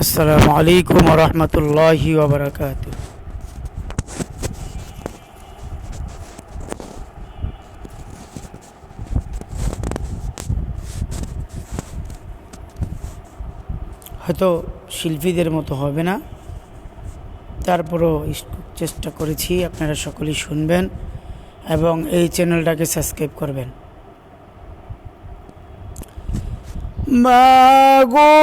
আসসালামু আলাইকুম ওয়া রাহমাতুল্লাহি ওয়া বারাকাতুহু। হয়তো শিল্পীদের মতো হবে না, তারপরও চেষ্টা করেছি আপনারা সকলেই শুনবেন এবং এই চ্যানেলটাকে সাবস্ক্রাইব করবেন। মাগো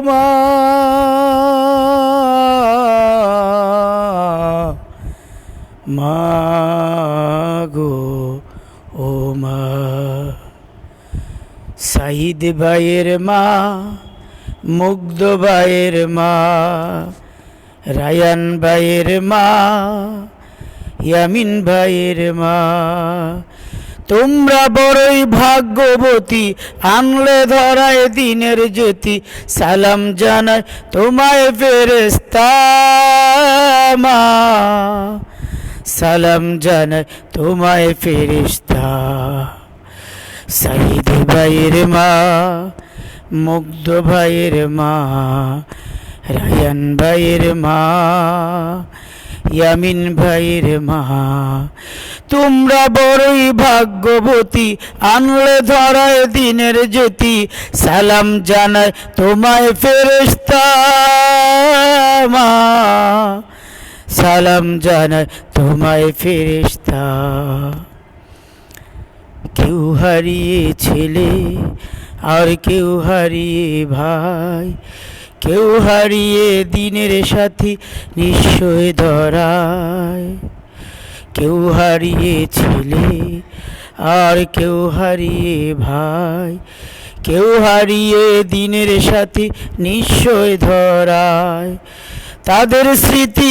মা, মাগো ও মা, সাহিদ ভাইয়ের মা, মুগ্ধ ভাইয়ের মা, রায়ান ভাইয়ের মা, ইয়ামিন ভাইয়ের মা, তোমরা বড়ই ভাগ্যবতী, আনলে ধরায় দিনের জ্যোতি, সালাম জানায় তোমায় ফেরেশতা মা, সালাম জানায় তোমায় ফেরেশতা। সাইদ ভাইয়ের মা, মুগ্ধ ভাইয়ের মা, রায়ান ভাইয়ের মা, ইয়ামিন ভাইয়ের মা, তোমরা বড়ই ভাগ্যবতী, আনলে ধরায় দিনের জ্যোতি, সালাম জানায় তোমায় ফেরেশতা মা, সালাম জানায় তোমায় ফেরেশতা। কেউ হারিয়ে ছেলে আর কেউ হারিয়ে ভাই, কেউ হারিয়ে দিনের সাথী নিশ্চয় ধরায়, কেউ হারিয়ে ছেলে আর কেউ হারিয়ে ভাই, কেউ হারিয়ে দিনের সাথী নিশ্চয় ধরায়। তাদের স্মৃতি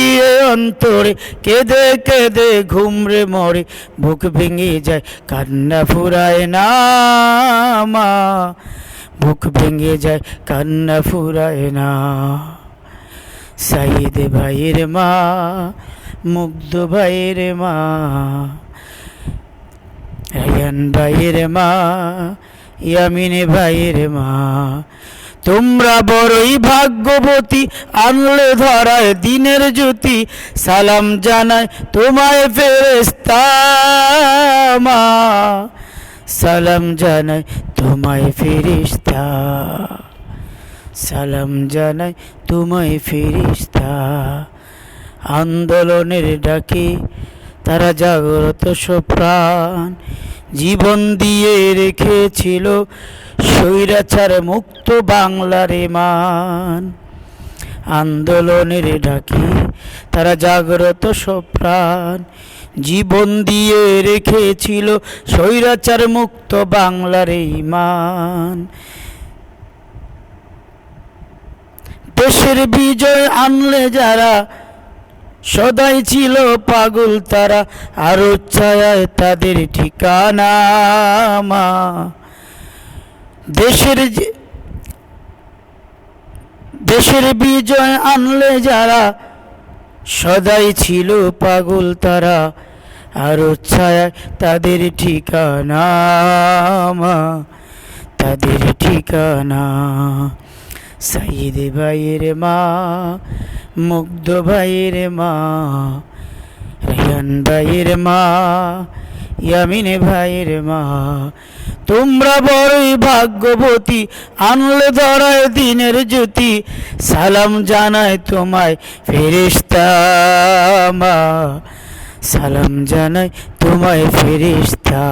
অন্তরে কেঁদে কেঁদে ঘুমরে মরে, বুক ভেঙে যায় কান্না ফুরায় না মা, বুক ভেঙে যায় কান্না ফুরায় না। সাইদ ভাইয়ের মা, মুগ্ধ ভাইয়ের মা, রায়ান ভাইয়ের মা, ইয়ামিন ভাইয়ের মা, তোমরা বড়ই ভাগ্যবতী, আনলে ধরায় দিনের জ্যোতি, সালাম জানায় তোমায় ফেরেশতা মা, সালাম জানায় তোমায় ফেরেশতা, সালাম জানায় তোমায় ফেরেশতা। আন্দোলনের ডাকে তারা জাগ্রত প্রাণ, জীবন দিয়ে রেখেছিল স্বৈরাচার মুক্ত বাংলার মান। আন্দোলনের ডাকে তারা জাগ্রত প্রাণ, জীবন দিয়ে রেখেছিল স্বৈরাচার মুক্ত বাংলার মান। দেশের বিজয় আনলে যারা সদাই ছিল পাগল তারা, আরো ছায়ায় তাদের ঠিকানা মা। দেশের বিজয় আনলে যারা সদাই ছিল পাগল তারা, আরো ছায়ায় তাদের ঠিকানা মা, তাদের ঠিকানা। সাইদ ভাইয়ের মা, মুগ্ধ ভাইয়ের মা, রায়ান ভাইয়ের মা, ইয়ামিন ভাইয়ের মা, তোমরা বড়ই ভাগ্যবতী, আনলে ধরায় দিনের জ্যোতি, সালাম জানায় তোমায় ফেরেশতা মা, সালাম জানায় তোমায় ফেরেশতা।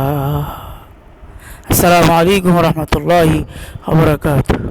আসসালামু আলাইকুম ওয়া রাহমাতুল্লাহি ওয়া বারাকাতুহু।